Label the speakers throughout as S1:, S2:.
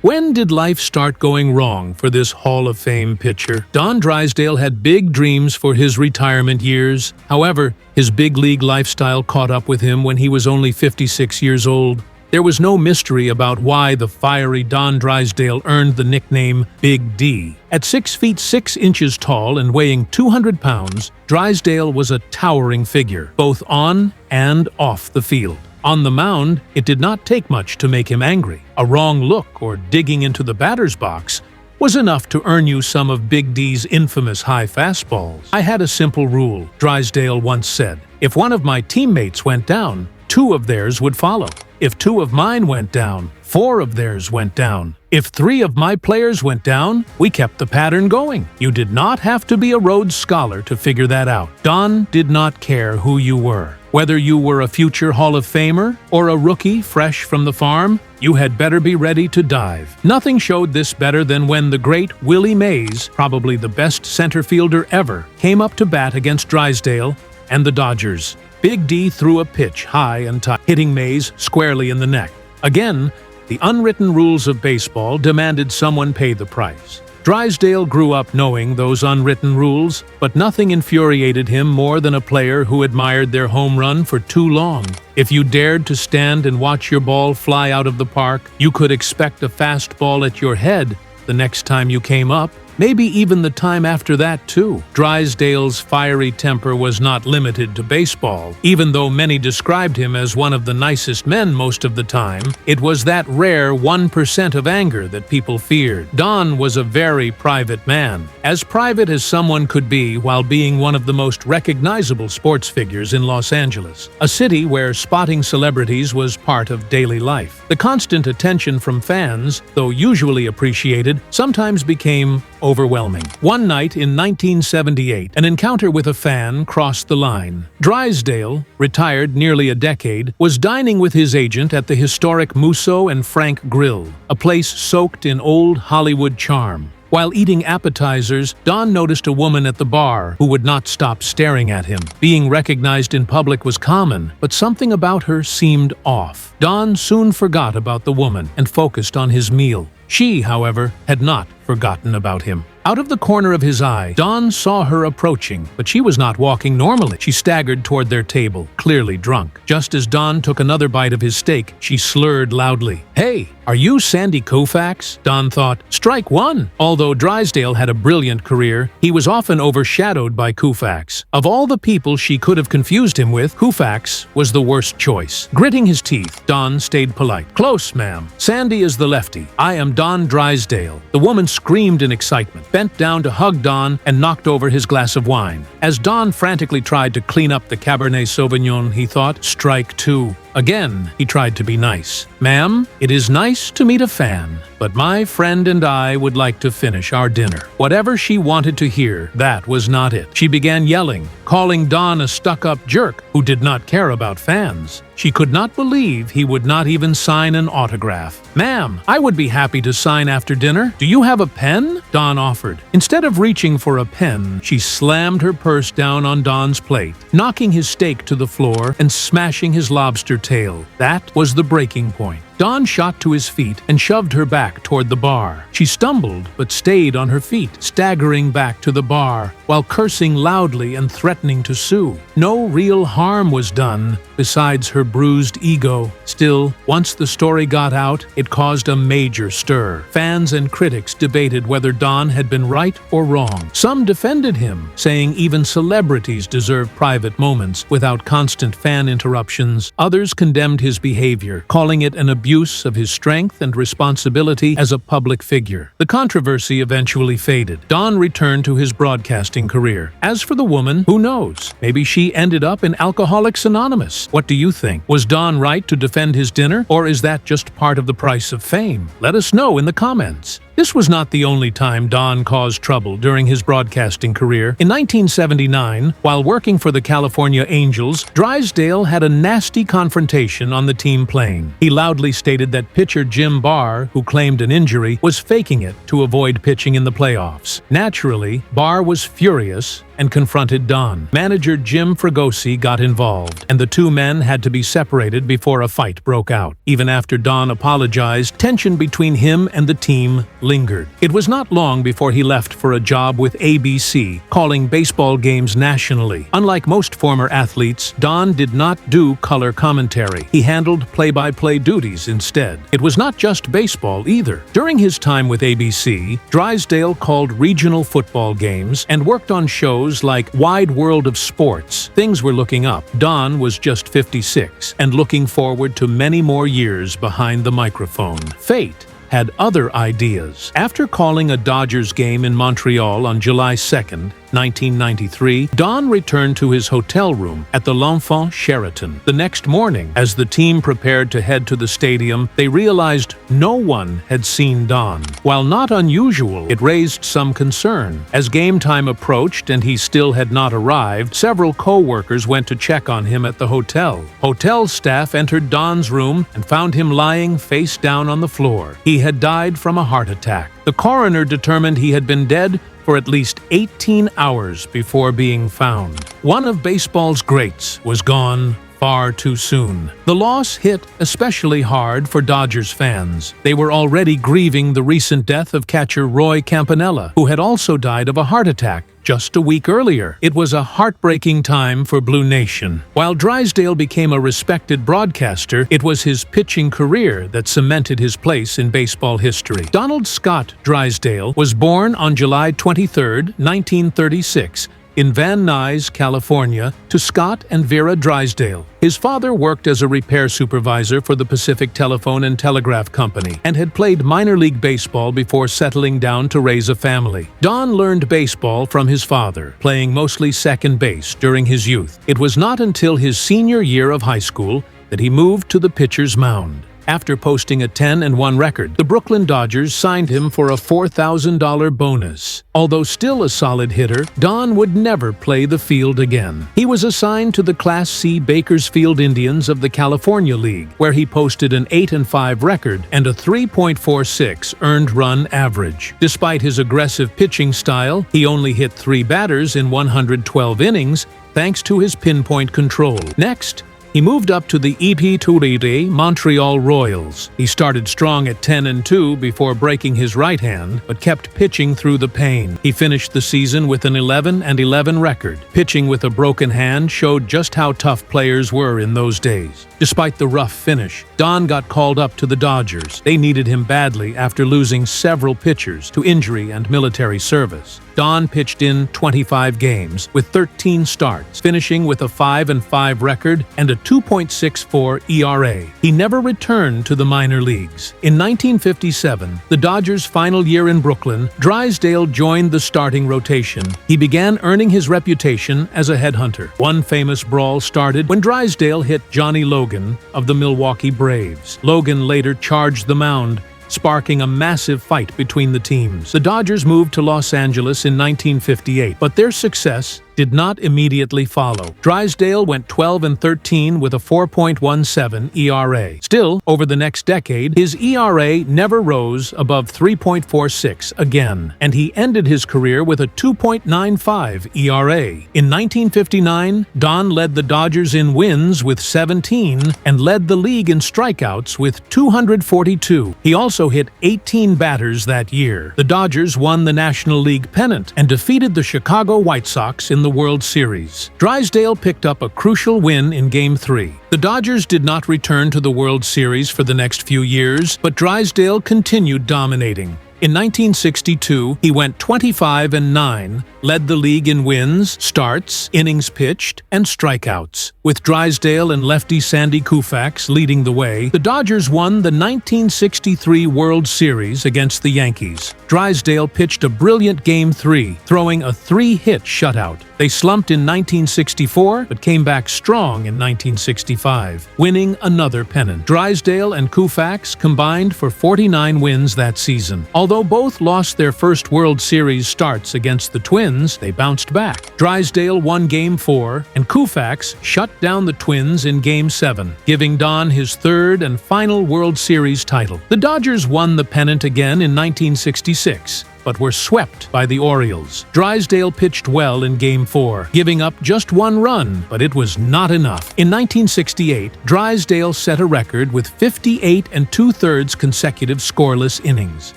S1: When did life start going wrong for this Hall of Fame pitcher? Don Drysdale had big dreams for his retirement years. However, his big league lifestyle caught up with him when he was only 56 years old. There was no mystery about why the fiery Don Drysdale earned the nickname Big D. At 6 feet 6 inches tall and weighing 200 pounds, Drysdale was a towering figure, both on and off the field. On the mound, it did not take much to make him angry. A wrong look or digging into the batter's box was enough to earn you some of Big D's infamous high fastballs. "I had a simple rule," Drysdale once said. "If one of my teammates went down, 2 of theirs would follow. If 2 of mine went down, 4 of theirs went down. If 3 of my players went down, we kept the pattern going." You did not have to be a Rhodes Scholar to figure that out. Don did not care who you were. Whether you were a future Hall of Famer or a rookie fresh from the farm, you had better be ready to dive. Nothing showed this better than when the great Willie Mays, probably the best center fielder ever, came up to bat against Drysdale and the Dodgers. Big D threw a pitch high and tight, hitting Mays squarely in the neck. Again, the unwritten rules of baseball demanded someone pay the price. Drysdale grew up knowing those unwritten rules, but nothing infuriated him more than a player who admired their home run for too long. If you dared to stand and watch your ball fly out of the park, you could expect a fastball at your head the next time you came up. Maybe even the time after that, too. Drysdale's fiery temper was not limited to baseball. Even though many described him as one of the nicest men most of the time, it was that rare 1% of anger that people feared. Don was a very private man, as private as someone could be while being one of the most recognizable sports figures in Los Angeles, a city where spotting celebrities was part of daily life. The constant attention from fans, though usually appreciated, sometimes became overwhelming. One night in 1978, an encounter with a fan crossed the line. Drysdale, retired nearly a decade, was dining with his agent at the historic Musso and Frank Grill, a place soaked in old Hollywood charm. While eating appetizers, Don noticed a woman at the bar who would not stop staring at him. Being recognized in public was common, but something about her seemed off. Don soon forgot about the woman and focused on his meal. She, however, had not forgotten about him. Out of the corner of his eye, Don saw her approaching, but she was not walking normally. She staggered toward their table, clearly drunk. Just as Don took another bite of his steak, she slurred loudly. "Hey, are you Sandy Koufax?" Don thought, "Strike one." Although Drysdale had a brilliant career, he was often overshadowed by Koufax. Of all the people she could have confused him with, Koufax was the worst choice. Gritting his teeth, Don stayed polite. "Close, ma'am. Sandy is the lefty. I am Don Drysdale." The woman screamed in excitement, bent down to hug Don, and knocked over his glass of wine. As Don frantically tried to clean up the Cabernet Sauvignon, he thought, "Strike two." Again, he tried to be nice. "Ma'am, it is nice to meet a fan, but my friend and I would like to finish our dinner." Whatever she wanted to hear, that was not it. She began yelling, calling Don a stuck-up jerk who did not care about fans. She could not believe he would not even sign an autograph. "Ma'am, I would be happy to sign after dinner. Do you have a pen?" Don offered. Instead of reaching for a pen, she slammed her purse down on Don's plate, knocking his steak to the floor and smashing his lobster tail. That was the breaking point. Don shot to his feet and shoved her back toward the bar. She stumbled but stayed on her feet, staggering back to the bar while cursing loudly and threatening to sue. No real harm was done besides her bruised ego. Still, once the story got out, it caused a major stir. Fans and critics debated whether Don had been right or wrong. Some defended him, saying even celebrities deserve private moments without constant fan interruptions. Others condemned his behavior, calling it an abuse of his strength and responsibility as a public figure. The controversy eventually faded. Don returned to his broadcasting career. As for the woman, who knows? Maybe she ended up in Alcoholics Anonymous. What do you think? Was Don right to defend his dinner, or is that just part of the price of fame? Let us know in the comments. This was not the only time Don caused trouble during his broadcasting career. In 1979, while working for the California Angels, Drysdale had a nasty confrontation on the team plane. He loudly stated that pitcher Jim Barr, who claimed an injury, was faking it to avoid pitching in the playoffs. Naturally, Barr was furious and confronted Don. Manager Jim Fregosi got involved, and the two men had to be separated before a fight broke out. Even after Don apologized, tension between him and the team lingered. It was not long before he left for a job with ABC, calling baseball games nationally. Unlike most former athletes, Don did not do color commentary. He handled play-by-play duties instead. It was not just baseball either. During his time with ABC, Drysdale called regional football games and worked on shows like Wide World of Sports. Things were looking up. Don was just 56 and looking forward to many more years behind the microphone. Fate had other ideas. After calling a Dodgers game in Montreal on July 2nd, 1993, Don returned to his hotel room at the L'Enfant Sheraton. The next morning, as the team prepared to head to the stadium, they realized no one had seen Don. While not unusual, it raised some concern. As game time approached and he still had not arrived, several co-workers went to check on him at the hotel. Hotel staff entered Don's room and found him lying face down on the floor. He had died from a heart attack. The coroner determined he had been dead for at least 18 hours before being found. One of baseball's greats was gone far too soon. The loss hit especially hard for Dodgers fans. They were already grieving the recent death of catcher Roy Campanella, who had also died of a heart attack just a week earlier. It was a heartbreaking time for Blue Nation. While Drysdale became a respected broadcaster, it was his pitching career that cemented his place in baseball history. Donald Scott Drysdale was born on July 23, 1936, in Van Nuys, California, to Scott and Vera Drysdale. His father worked as a repair supervisor for the Pacific Telephone and Telegraph Company and had played minor league baseball before settling down to raise a family. Don learned baseball from his father, playing mostly second base during his youth. It was not until his senior year of high school that he moved to the pitcher's mound. After posting a 10-1 record, the Brooklyn Dodgers signed him for a $4,000 bonus. Although still a solid hitter, Don would never play the field again. He was assigned to the Class C Bakersfield Indians of the California League, where he posted an 8-5 record and a 3.46 earned run average. Despite his aggressive pitching style, he only hit 3 batters in 112 innings, thanks to his pinpoint control. Next, he moved up to the EP Montreal Royals. He started strong at 10-2 before breaking his right hand, but kept pitching through the pain. He finished the season with an 11-11 record. Pitching with a broken hand showed just how tough players were in those days. Despite the rough finish, Don got called up to the Dodgers. They needed him badly after losing several pitchers to injury and military service. Don pitched in 25 games with 13 starts, finishing with a 5-5 record and a 2.64 ERA. He never returned to the minor leagues. In 1957, the Dodgers' final year in Brooklyn, Drysdale joined the starting rotation. He began earning his reputation as a headhunter. One famous brawl started when Drysdale hit Johnny Logan of the Milwaukee Braves. Logan later charged the mound, sparking a massive fight between the teams. The Dodgers moved to Los Angeles in 1958, but their success did not immediately follow. Drysdale went 12-13 with a 4.17 ERA. Still, over the next decade, his ERA never rose above 3.46 again, and he ended his career with a 2.95 ERA. In 1959, Don led the Dodgers in wins with 17 and led the league in strikeouts with 242. He also hit 18 batters that year. The Dodgers won the National League pennant and defeated the Chicago White Sox in the World Series. Drysdale picked up a crucial win in Game 3. The Dodgers did not return to the World Series for the next few years, but Drysdale continued dominating. In 1962, he went 25-9, led the league in wins, starts, innings pitched, and strikeouts. With Drysdale and lefty Sandy Koufax leading the way, the Dodgers won the 1963 World Series against the Yankees. Drysdale pitched a brilliant Game 3, throwing a 3-hit shutout. They slumped in 1964, but came back strong in 1965, winning another pennant. Drysdale and Koufax combined for 49 wins that season. Although Although both lost their first World Series starts against the Twins, they bounced back. Drysdale won Game 4, and Koufax shut down the Twins in Game 7, giving Don his third and final World Series title. The Dodgers won the pennant again in 1966, but were swept by the Orioles. Drysdale pitched well in Game 4, giving up just one run, but it was not enough. In 1968, Drysdale set a record with 58 2/3 consecutive scoreless innings.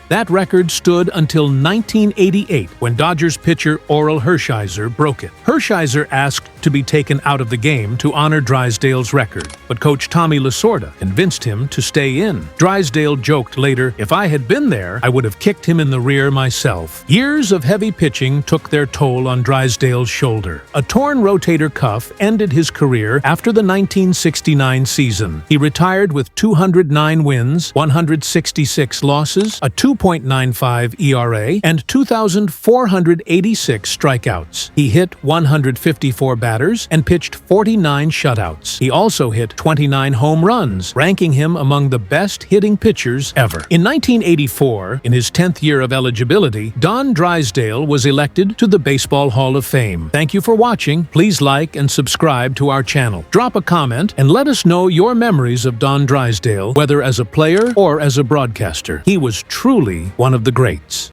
S1: That record stood until 1988, when Dodgers pitcher Orel Hershiser broke it. Hershiser asked to be taken out of the game to honor Drysdale's record, but coach Tommy Lasorda convinced him to stay in. Drysdale joked later, "If I had been there, I would have kicked him in the rear myself." Years of heavy pitching took their toll on Drysdale's shoulder. A torn rotator cuff ended his career after the 1969 season. He retired with 209 wins, 166 losses, a 2.95 ERA, and 2,486 strikeouts. He hit 154 batters and pitched 49 shutouts. He also hit 29 home runs, ranking him among the best hitting pitchers ever. In 1984, in his 10th year of eligibility, Don Drysdale was elected to the Baseball Hall of Fame. Thank you for watching. Please like and subscribe to our channel. Drop a comment and let us know your memories of Don Drysdale, whether as a player or as a broadcaster. He was truly one of the greats.